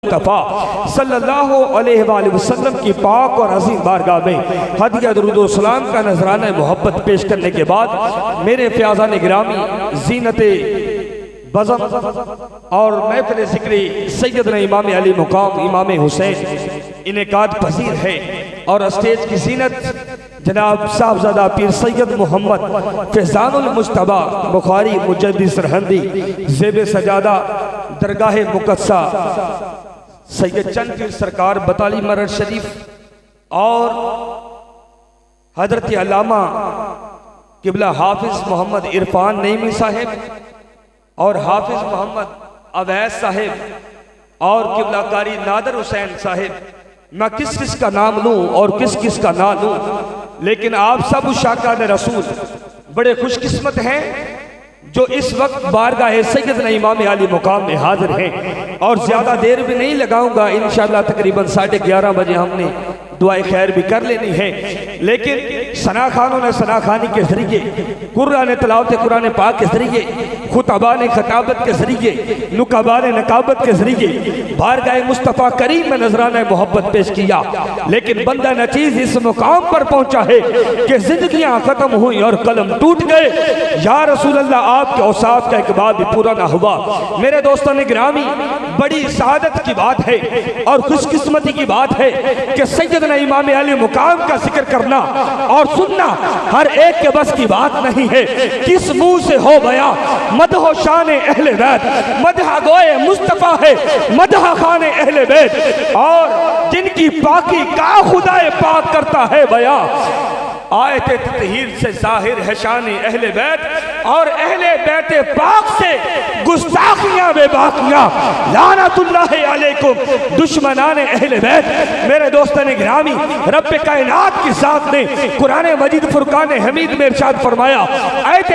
मुस्तफ़ा सल्लल्लाहु अलैहि वसल्लम की पाक और अज़ीम बारगाह में हदिया दुरूद व सलाम का नजराना मोहब्बत पेश करने के बाद मेरे फ़याज़ान गिरामी ज़ीनते बज़म और महफ़िल ज़िक्र सैयदना इमाम अली मुक़ाम इमाम हुसैन इनेकाद पसीर है और स्टेज की ज़ीनत जनाब साहबजादा पीर सैयद मोहम्मद फैज़ानुल मुज्तबा बुखारी मुजद्दिद सरहंदी ज़ेब सजादा दरगाह मुक़द्दसा सैयद चंद पीर सरकार बताली मरर शरीफ और हजरत अल्लामा किबला हाफिज मोहम्मद इरफान नईमी साहिब और हाफिज मोहम्मद अवैस साहिब और किबला कारी नादर हुसैन साहिब। मैं किस किस का नाम लूं और किस किस का ना लूं, लेकिन आप सब शाकान रसूल बड़े खुशकिस्मत हैं जो इस वक्त बारगाह सैयदना इमाम अली मुकाम में हाजिर हैं। और ज्यादा देर भी नहीं लगाऊंगा, इंशाअल्लाह तकरीबन 11:30 बजे हमने दुआए खैर भी कर लेनी है। लेकिन सना खानों ने सना खानी के जरिए, कुरान तिलावत कुरान पाक के जरिए, खुतबा ने खताबत के जरिए, नुकबा ने नकाबत के जरिए बारगाह मुस्तफ़ा करीम में नजराना मोहब्बत पेश किया। लेकिन बंदा नचीज इस मुकाम पर पहुंचा है कि जिंदगियां खत्म हुई और कलम टूट गए। या रसूल अल्लाह, आपके औसाफ का एक बात भी पूरा ना हुआ। मेरे दोस्तों ने गिरामी, बड़ी सआदत की बात है और खुशकिस्मती की बात है कि सैयदना इमाम अली मुकाम का जिक्र करना और सुनना हर एक के बस की बात नहीं है। किस मुंह से हो बया मदह शान अहले बैत, मदह गोए मुस्तफा है मदह खान अहले बैत, और जिनकी पाकी का खुदाए पाक करता है बया। आयत ततहीर से जाहिर है शान अहले बैत और अहले बैत पाक से गुस्ताखियां बेबाकियां लानतुल्लाह अलैकुम दुश्मनाने अहले बैत। मेरे दोस्तों ने गिरामी, रब कायनात की जात ने कुरान मजीद फुरकान हमीद में इरशाद फरमाया, आयत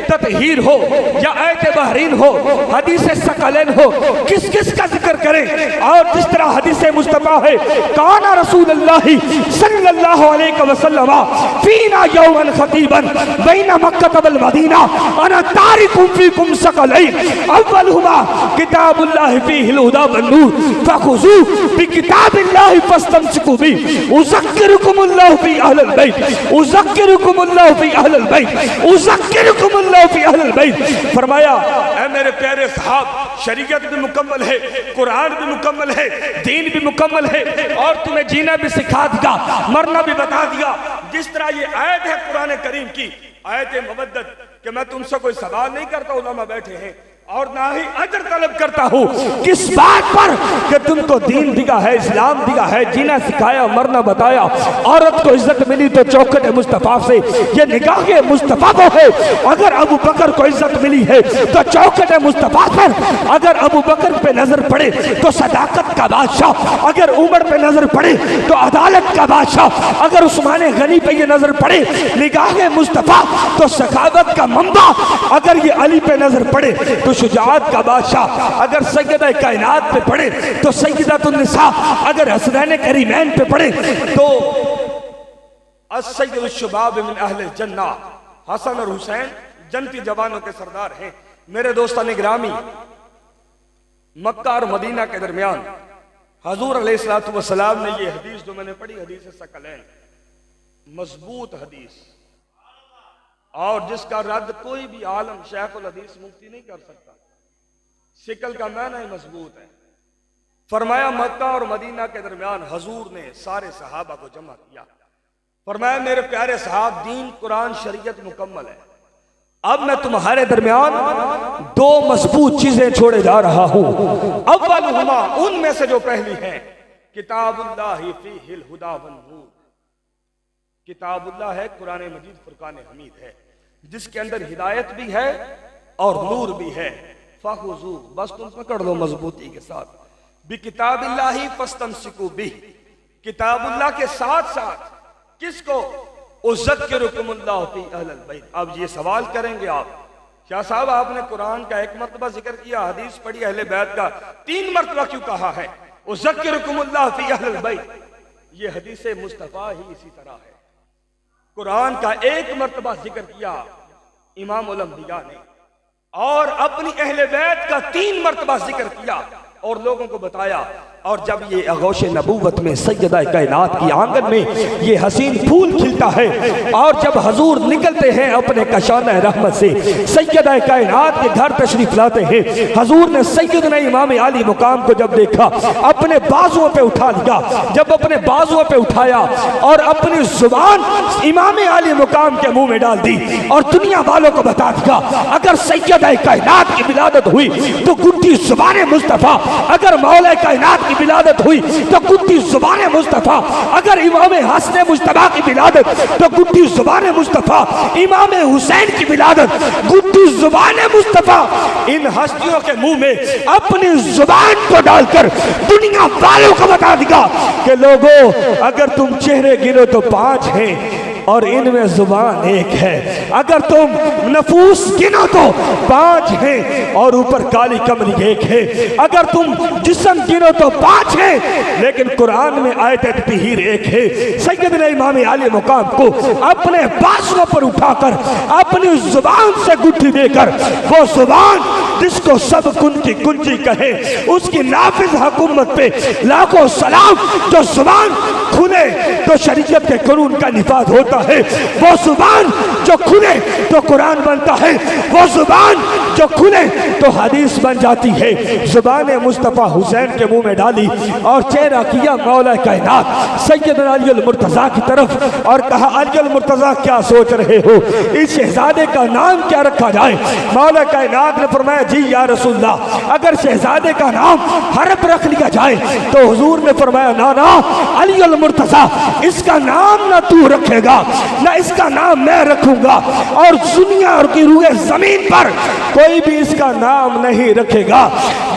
ततहीर हो या आयत बहरीन हो, हदीस सकलैन हो, किस किस का जिक्र करें। और जिस तरह हदीस मुस्तफा है, काना रसूलुल्लाह सल्लल्लाहु अलैहि वसल्लम फीना यौमन खतीबन बैना मक्का वल मदीना अना तारिकुम फीकुम सकलैन अव्वलहुमा किताबुल्लाह फीहिल हुदा वन नूर फखुजू बिकिताबिल्लाह फस्तमसिकू बि उज़क्किरुकुमुल्लाहु फी अहलिल बैत उज़क्किरुकुमुल्लाहु फी अहलिल बैत उज़क्किरुकुमुल्लाहु फी अहलिल बैत। फरमाया, ऐ मेरे प्यारे साहब, शरीयत भी मुकम्मल है, कुरान भी मुकम्मल है, दीन भी मुकम्मल है और तुम्हें जीना भी सिखा दिया, मरना भी बता दिया। जिस तरह ये आयत है कुरान करीम की आयत मवद्दत कि मैं तुमसे कोई सवाल नहीं करता, उलमा बैठे हैं, और ना ही अजर तलब करता हूँ। किस बात पर कि तुमको दीन दिया है, इस्लाम दिया है, जीना सिखाया, मरना बताया। औरत को इज्जत मिली तो चौखट मुस्तफा से, ये निगाह मुस्तफा को है। अगर अबू बकर को इज्जत मिली है तो चौखट मुस्तफा पर। अगर अबू बकर पे नजर पड़े तो सदाकत का बादशाह, अगर उमर पे नजर पड़े तो अदालत का बादशाह, अगर उस्मान गनी पे ये नजर पड़े निगाह मुस्तफा तो सखावत का मंबा, अगर ये अली पे नजर पड़े तो शुजाअत का बादशाह, अगर सैयदा कायनात पे पड़े तो सैयदतुन निसा, अगर हसनैन करीमैन पे पड़े तो अस्सय्यदुश शुबाब मिन अहले जन्ना, हसन और हुसैन जन्नती जवानों के सरदार हैं। मेरे दोस्तों ने गिरामी, मक्का और मदीना के दरमियान हजूर अलैहिस्सलातु वस्सलाम ने ये हदीस जो मैंने पढ़ी, हदीस सकलैन, मजबूत हदीस, और जिसका रद्द कोई भी आलम शेखुल हदीस मुफ्ती नहीं कर सकता। शिकल का माना ही मजबूत है। फरमाया, मक्का और मदीना के दरमियान हजूर ने सारे सहाबा को जमा किया। फरमाया, मेरे प्यारे साहब, दीन कुरान शरीयत मुकम्मल है, अब मैं तुम्हारे दरमियान दो मजबूत चीजें छोड़े जा रहा हूं। अव्वलहुमा, उनमें से जो पहली है, किताबुल्लाह फीहिल हुदा वन नूर। किताबुल्लाह है कुरान मजीद फुरकान हमीद है, जिसके अंदर हिदायत भी है और नूर भी है। फखुजू, बस तुम पकड़ लो मजबूती के साथ। बि किताबिल्लाही फस्तमसिकू बि, किताबुल्लाह के साथ साथ किसको? उज़क्किरुकुमुल्लाहु फी अहलिल बैत। अब ये सवाल करेंगे आप, क्या साहब आपने कुरान का एक मरतबा जिक्र किया, हदीस पढ़ी अहले बैत का 3 मरतबा क्यों कहा है उज़क्किरुकुमुल्लाहु फी अहलिल बैत? ये हदीस मुस्तफा ही इसी तरह है। कुरान का एक मरतबा जिक्र किया इमाम उल अंबिया ने और अपनी अहले बैत का 3 मरतबा जिक्र किया। और लोगों को बताया। और जब ये आगोश नबूवत में सैयदा कायनात की आंगन में ये हसीन फूल खिलता है और जब हजूर निकलते हैं अपने कशाना रहमत से सैयदा कायनात के घर तशरीफ लाते हैं, हजूर ने सैयदना इमाम आली मुकाम को जब देखा अपने बाजुओं पे उठा लिया। जब अपने बाजुओं पे उठाया और अपनी जुबान इमाम आली मुकाम के मुंह में डाल दी और दुनिया वालों को बता दिया, अगर सैयदा कायनात की विलादत हुई तो गुड्डी जुबान मुस्तफा, अगर मौला कायनात की विलादत हुई तो गुड्डी जुबान मुस्तफा, अगर इमाम हसन मुस्तफा की विलादत तो गुड्डी जुबान मुस्तफा, इमाम हुसैन की विलादत गुड्डी जुबान मुस्तफा। इन हस्तियों के मुंह में अपनी जुबान को डालकर दुनिया वालों को बता दिया कि लोगों, अगर तुम चेहरे गिनो तो 5 हैं और इनमें जुबान 1 है, अगर तुम नफूस गिनो तो 5 हैं और ऊपर काली कमरी 1 है, अगर तुम जिस्म गिनो तो 5 है, लेकिन कुरान में आयत ततहीर 1 है। सैयदना इमाम आली मुकाम को अपने बाजुओं पर उठाकर अपनी जुबान से गुत्थी देकर, वो जुबान जिसको सब कुंजी कुंजी कहे, उसकी नाफिज हुकूमत पे लाखों सलाम। जो जुबान खुले तो शरीयत के कानून का निफाज होता है, वो जुबान जो खुले तो कुरान बनता है, वो जुबान जो खुले तो हदीस बन जाती है। जुबान मुस्तफ़ा हुसैन के मुंह में डाली और चेहरा किया मौला कायनात सैयदना अली मुर्तज़ा की तरफ और कहा, अली मुर्तज़ा क्या सोच रहे हो, इस शहजादे का नाम क्या रखा जाए? मौला कायनात ने फरमाया, जी या रसूलल्लाह, अगर शहजादे का नाम हरफ रख लिया जाए तो हुजूर ने फरमाया, ना ना अली मुर्तज़ा, इसका नाम ना तू रखेगा ना इसका नाम मैं रखूंगा और दुनिया और की रूए जमीन पर कोई भी इसका नाम नहीं रखेगा,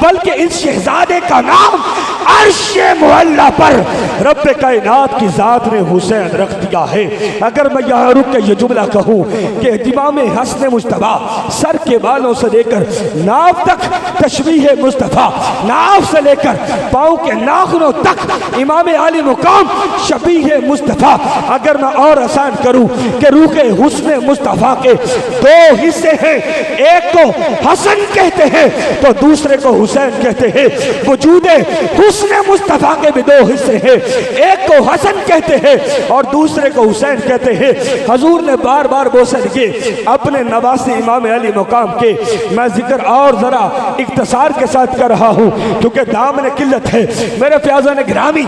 बल्कि इस शहजादे का नाम अर्शे मुअल्ला पर रब्बे कायनात की जात ने हुसैन रख दिया है। अगर मैं यहाँ रुक के ये जुमला कहूँ कि इमाम हसन मुस्तफा सर के बालों से लेकर नाव तक तशबीह मुस्तफा, नाव से लेकर पाँव के नाखूनों तक इमाम आली मुकाम शबीह मुस्तफा। अगर मैं और आसान करूँ कि रूह के हुस्न मुस्तफा के 2 हिस्से हैं, एक को हसन कहते हैं तो दूसरे को हुसैन कहते हैं। वजूदे हुस्न मुस्तफा के भी 2 हिस्से हैं, एक को हसन कहते हैं और दूसरे को हुसैन कहते हैं। हजूर ने बार बार बोसे लिए अपने नवासी इमाम अली मुकाम के। मैं जिक्र और जरा इख्तिसार के साथ कर रहा हूँ क्योंकि दामन किल्लत है। मेरे फ़याज़ान गिरामी,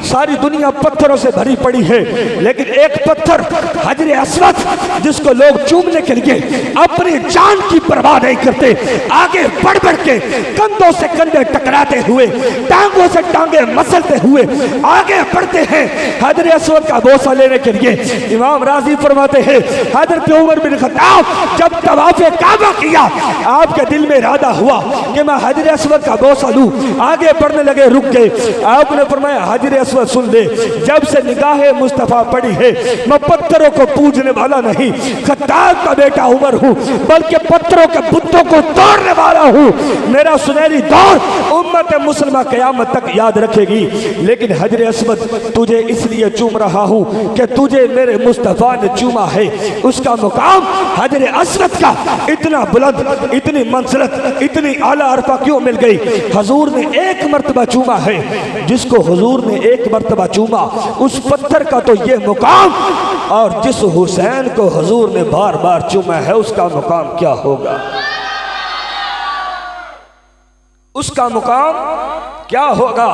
सारी दुनिया पत्थरों से भरी पड़ी है, लेकिन एक पत्थर हजर अस्वद जिसको लोग चूमने के लिए अपनी जान की परवाह नहीं करते, आगे बढ़ बढ़ के कंधों से कंधे टकराते हुए, टांगों से टांगे मसलते हुए आगे बढ़ते हैं हजर अस्वद का बोसा लेने के लिए। इमाम राजी फरमाते हैं, हजरत उमर बिन खत्ताब जब तवाफ़े काबा किया, आपके दिल में इरादा हुआ कि मैं हजर अस्वद का बोसा लूं, आगे बढ़ने लगे, रुक गए। आपने फरमाया, हजर अस्वद सुन ले, जब से निगाहे मुस्तफा पड़ी है मैं पत्थरों को पूजने वाला नहीं, खत्ताब का बेटा उमर हूँ, बल्कि पत्थरों के बुतों को तोड़ने वाला हूँ। मेरा सुनहरी दौर उम्मत मुसलमान क़यामत तक याद रखेगी। लेकिन हजर अस्वद तुझे इसलिए चूम रहा हूँ कि तुझे मेरे मुस्तफा ने चूमा है। उसका मुकाम हजर अस्वद का इतना बुलंद, इतनी मंजिलत, इतनी आला अरफा क्यों मिल गई? हुजूर ने एक मर्तबा चूमा है। जिसको हुजूर ने एक मर्तबा चूमा, उस पत्थर का तो ये मुकाम, और जिस हुसैन को हुजूर ने बार बार चूमा है उसका मुकाम क्या होगा? उसका मुकाम क्या होगा?